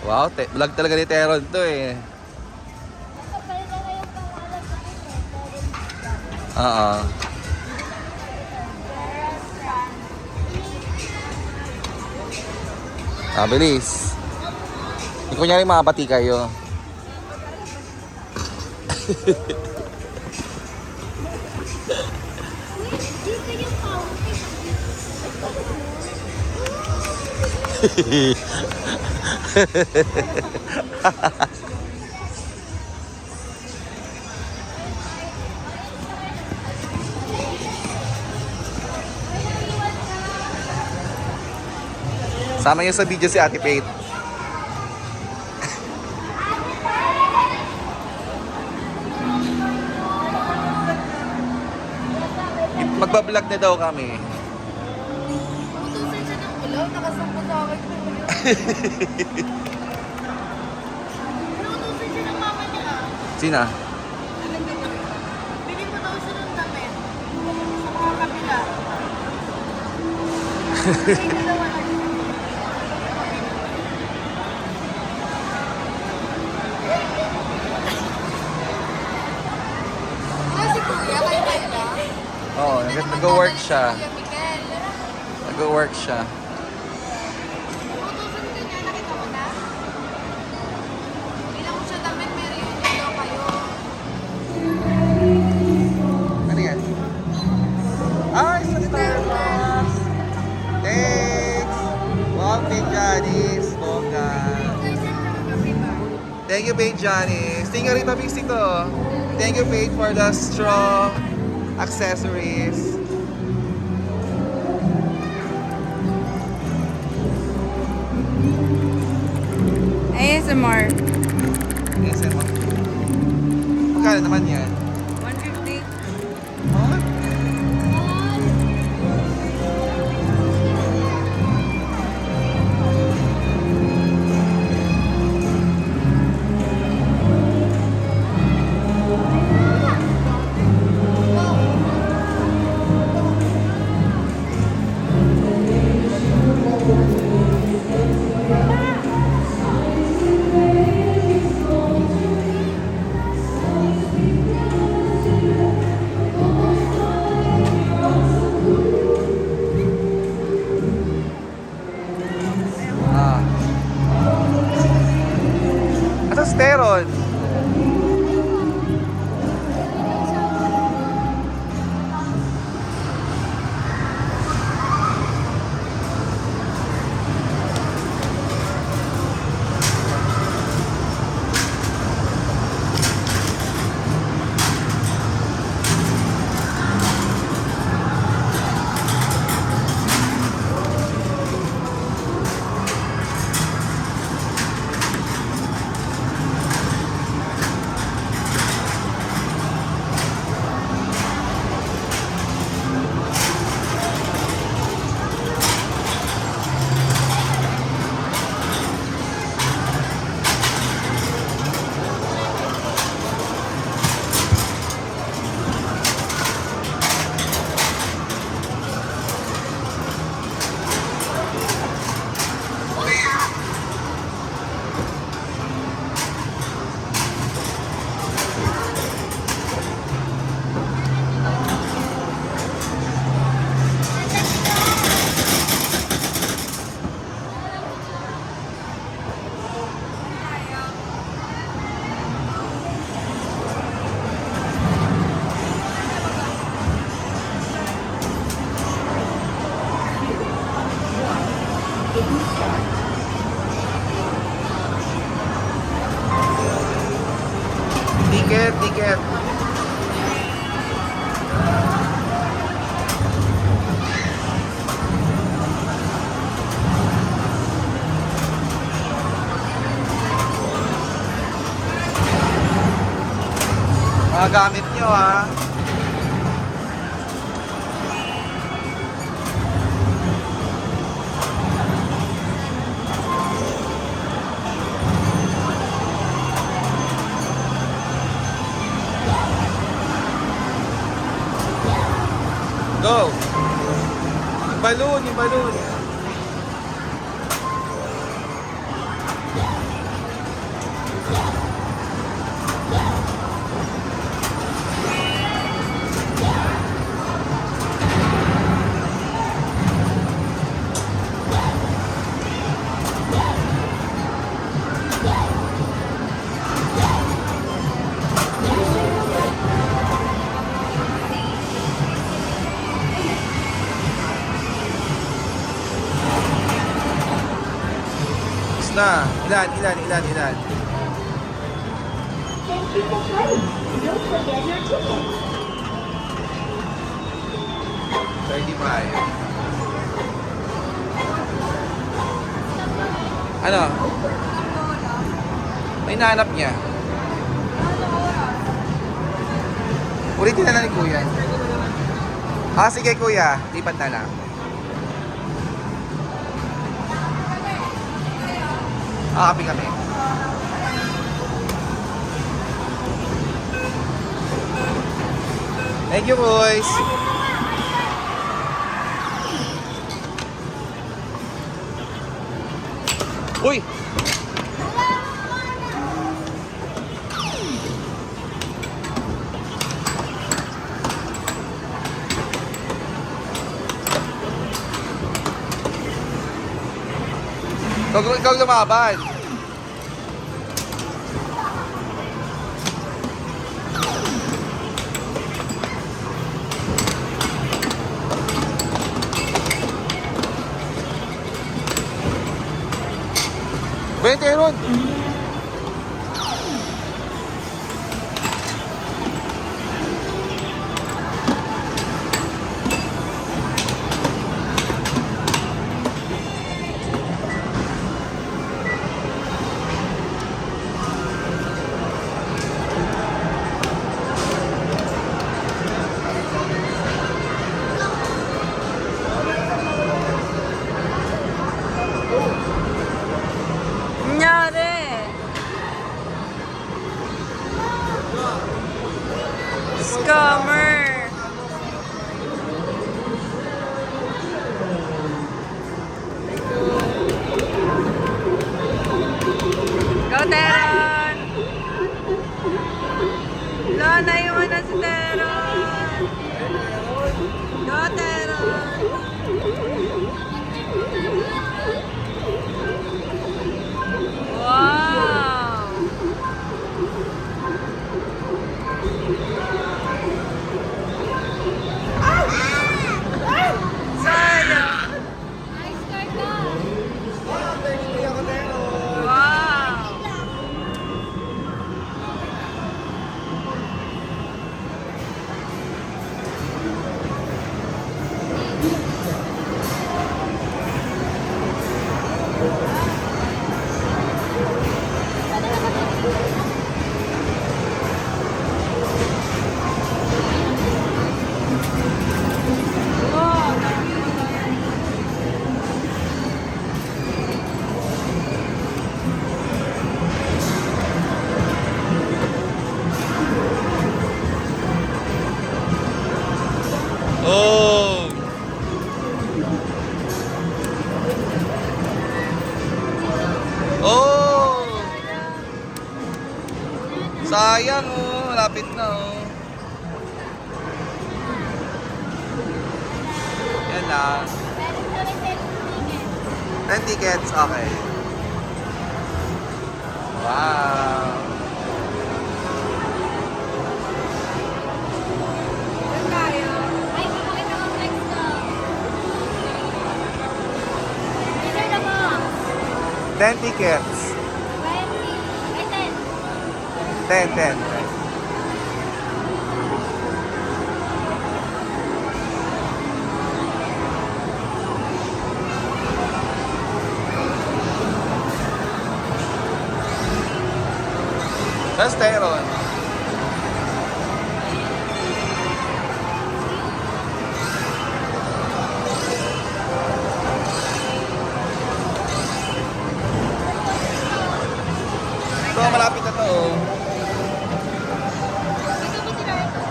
Wow, vlog talaga ni Teron to eh. Oo. Bilis. Kung kunyari makabati kayo. Sama niyo sa video si Ate Faith. Magbablog na daw kami. Utusan siya ng ulo, nakasangko sa akin. Utusan siya ng mama niya. Sina? Bili mo daw siya ng damit. Sa mga kapila. May dalawa na siya. Si Kuya, kayo ba? Oo, nag-work siya. Nag-work siya. Utusan ka niya, nakita mo na? Bilang ko siya damit, may reunion daw kayo. Ano yan? Ay, sa Starbucks! Thanks! Wow, Big Janice! Bongga! Thank you, Big Janice! Thank you rin mabisik to. Thank you, Big, for the straw accessories. ASMR. Yes, mo. Magkano naman yan? 150. Huh? Asa si Teron? Ticket. Mga gamit nyo ha. Go! Yung balloon! na. Ilan? Thank you for playing. Don't forget your ticket. 35. Ano? May nahanap niya. Ulitin na lang ni Kuya. Sige Kuya, lipat na lang. Happy kami. Thank you, boys. Uy! Ikaw lumaban. Vente, Aaron. Nangyari. Scammer. Go, Teron! Lona, iwan na si Teron! Go, Teron! Wow! Sayang! Nice card ka. Wow! Oh! Oh! Sayang oh, malapit na oh. Yan lang. 10 tickets, okay. Wow! Saan tayo? Ay, pakakita ko flex ko. These are the box. 10 tickets. 20. Ay, 10. 10. That's Teron. Ito, malapit na to oh. Dito ko tira ito.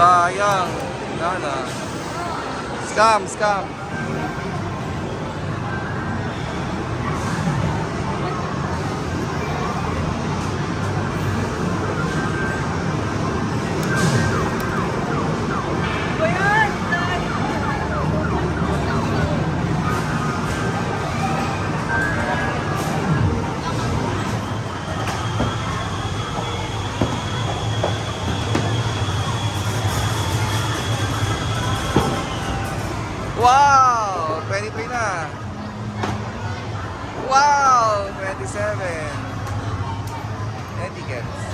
Sayang. Wala na. Scam. Ayan! Wow! 27. And tickets.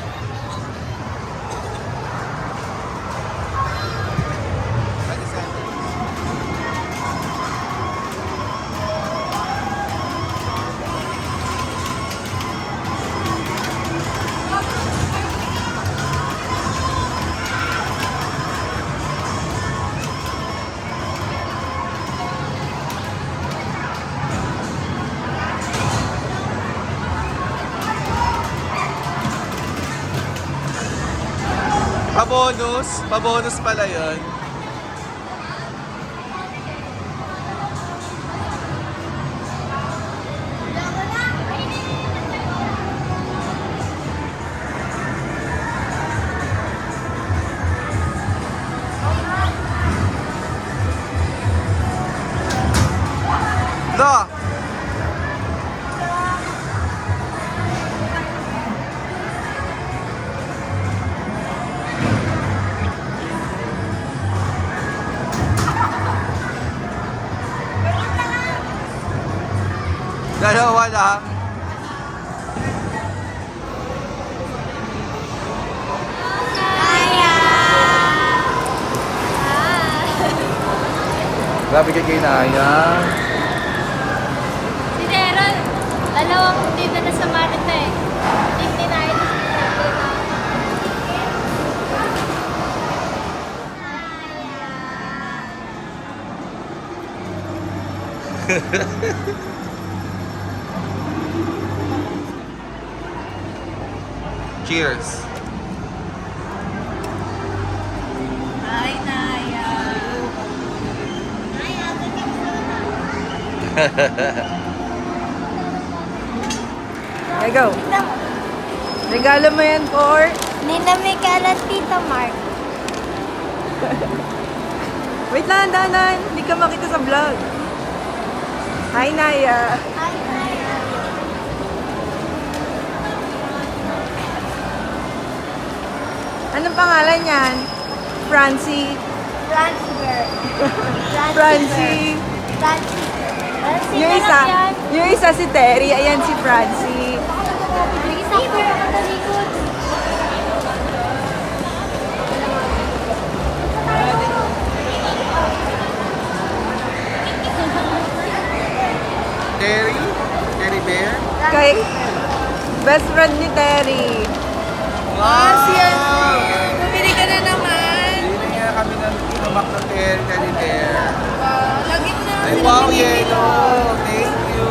Pabonus. Pabonus pala yun. Do! Dalawa lang. Grabe kay Naya. Si Teron, dalawang dito na sa Marita eh. Team ni Naya na si Teron. Cheers. Hi, Naya. Naya, There you go. Regalo mo yan for... Nina Miguel at Tito Mark. Wait lang, dahan. Hindi ka makita sa vlog. Hi, Naya. Hi, Naya. Anong pangalan yan? Francie. Francie. Francie. Francie. Yung isa si Terry. Ayan si Francie. Isa ko nakatalikod. Terry? Terry Bear? Kay best friend ni Terry. Si ano? Bumili ka na naman. Hindi nga kami ng tumak ng Terry Bear. Lagi mo na Ay, wow, yellow! Thank you!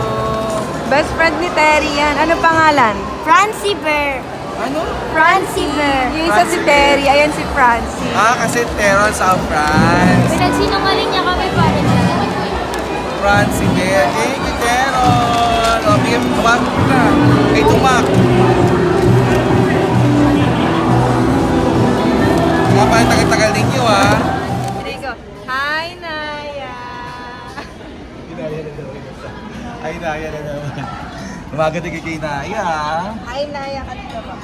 Best friend ni Terry yan. Ano pangalan? Francie Bear. Ano? Francie Bear. Yung isa si Terry. Ayan si Francie. Ah, kasi Teron sa France. Pinagsinungaling niya kami para niya. France Bear. Thank you, Teron! O, bigyan mo tumak na. Kay tumak. Nga pa, tagal-tagal ninyo, ha? There you go. Hi, Naya. Ay, Naya na naman. Umaga din kay Naya, ha? Hi, Naya. Kanina ba?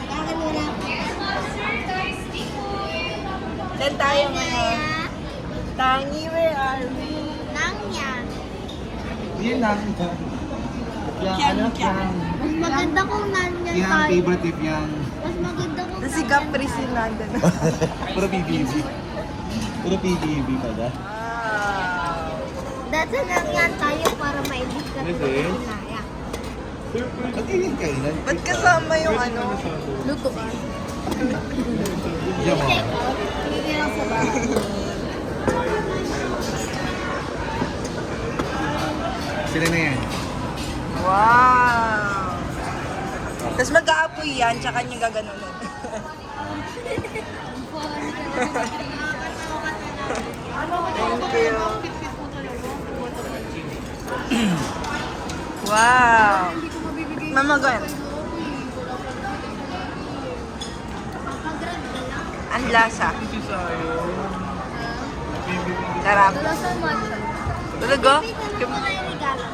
Saan tayo ngayon? Tangi, where are we? Nangyan. Yan lang. Yang ano, yang. Mas maganda kung nandyan Yang tayo. favorite tip yang. Mas maganda kung Si Capri si Nanda. Puro PBB. Puro PBB pala. Wow. Dati nangyan tayo para maibig ka Yes, sa eh. Naya. Ba't yun kailan? Ba't kasama yung ano? Luto ka. Diyan mo. Hindi lang sa bahay. Sila na yan. Wow. Tapos mag-aapoy yan, tsaka niya gaganunin. Thank you. Wow. Mama Gwen. Ang lasa. Sarap. Wala sa matcha. Talaga? Ito na yung regalo.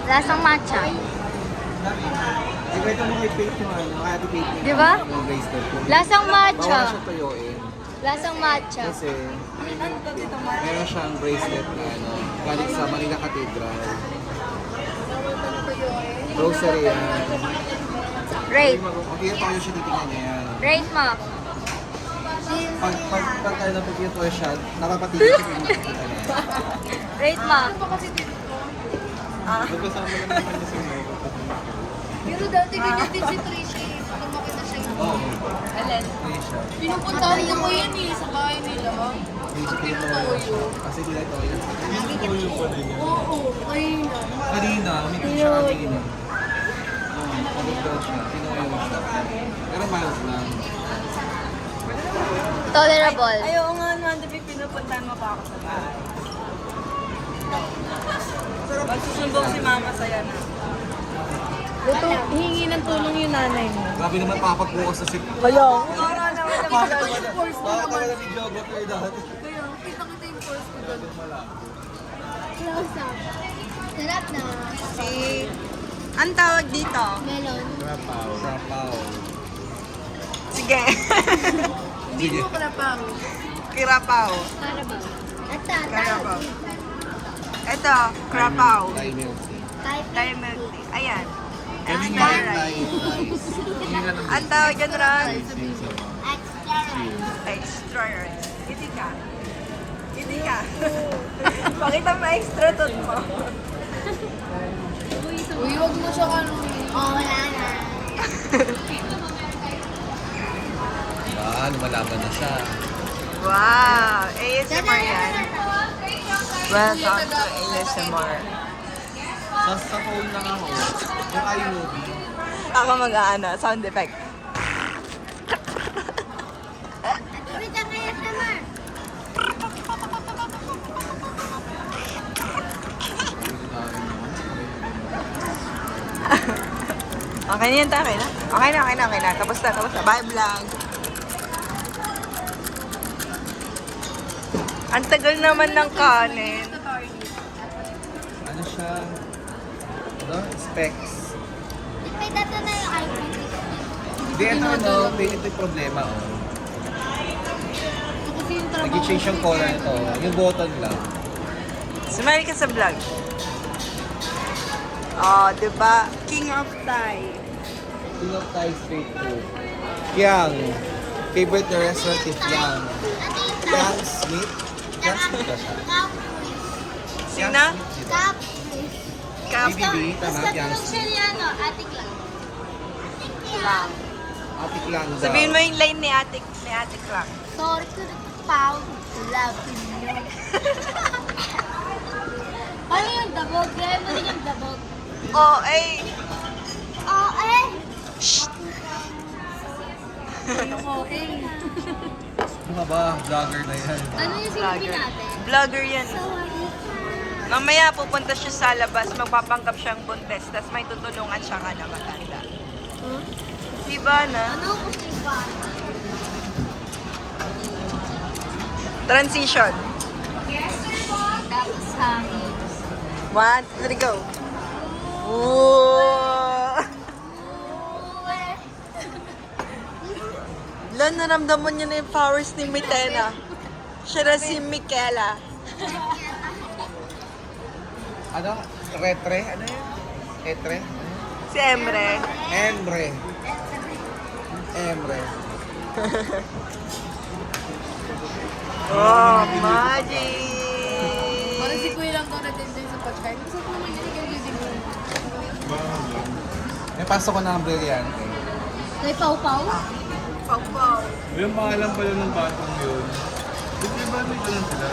Lasang matcha. Ikwento mo kay Faith yung ano, kaya Faith. Di ba? Yung bracelet. Lasang Bawal matcha. siya tuyuin. Lasang matcha. Kasi Ano to dito, Mar? meron siyang bracelet na ano, galing sa Manila Cathedral. Grocery yan. Rate. Pag-iyo tayo siya, titignan niya yan. Rate mo. Pag tayo na pag-iyo tayo siya, napapatigil siya kung makikita niya. Rate mo. Magkasama lang naman niya sa mga. Pero dati ganyan din si Trisha eh. Pag makita siya yung Oo. Alin? Ayun siya. pinupuntahan ko ko yan eh sa bahay nila. Hindi siya pinatoyo. Kasi sila ito yun. Oo, ayun na. Kanina, umitin siya kanina. Oo, pagod daw siya. Tinoyo siya. Pero mild lang. Tolerable. Ayaw nga naman, di ba pinupuntahan mo pa ako sa bahay. Magsusumbong si mama sa'yo na. Luto, hingi ng tulong yung nanay mo. Grabe naman papagbukas sa sip. Kaya, para naman ang Bakit naman na videographer dahil? Kaya, kita-kita yung course ko doon. Close up. Sarap na. Si... Ang tawag dito? Melon. Rapaw. Rapaw. Sige. Hindi mo kalapang. Kirapaw. Carabao. At tata. Karapaw. Ito, krapaw. Thai milk tea. Thai milk tea. Ayan. Kami Extra nga rice. Thai rice. Hindi na naman. Ang tawag dyan, Ron? Extra rice. Extra rice. Hindi ka. Hindi ka. Pakita mo extra tot mo. Uy, huwag mo siya ano Oh, wala na. Ah, lumalaban na siya. Wow! ASMR yan. Welcome to ASMR. Sa phone lang ako. Yung iMovie. Ako mag-aano, sound effect. Ulit ang kaya naman. Okay na yan, okay na. Okay na. Tapos na. Bye, vlog. Ang tagal naman ng kanin. Ano siya? Ano? Specs. May data na yung iPhone 16. Hindi, ito ito yung problema. Oh. Kasi yung trabaho Nag-change yung color nito. Yung button lang. Sumali ka sa vlog. Oh, diba? King of Thai. King of Thai Street Food. Kiang. Favorite na restaurant is Kiang. Kiang Smith. Kiang Smith ba siya? Sina? Cup. Kap. BBB, tama? Kiang Siya Smith. niya, no? Atik lang. Atik lang. Atik lang daw. Sabihin mo yung line ni Ate Clark. Sorry to the pound. Love you. Ano yung dabog? Gaya mo rin yung dabog. Oh, ay. Oh, eh. Ano ka ba? Vlogger na yan. Ano yung silbi natin? Vlogger yan. Mamaya pupunta siya sa labas, magpapanggap siyang buntes, tapos may tutulungan siya ka na matanda. Diba na? Ano kung iba? Transition. Tapos hangin. 1, 2, 3, go. Whoa! Lan, naramdaman niya na yung powers ni Mitena. Siya na si Michaela. Ano? Retre? Ano yun? Etre? Si Emre. Emre. Emre. Oh, magic! Parang si Kuya lang daw nag-enjoy sa pagkain. Kasi kung naman yun, nag-enjoy din mo. May pasok ko na ang brilyante. May pau-pau? Pau-pau. Yung pangalan pala ng batang yun. Di ba may alam sila?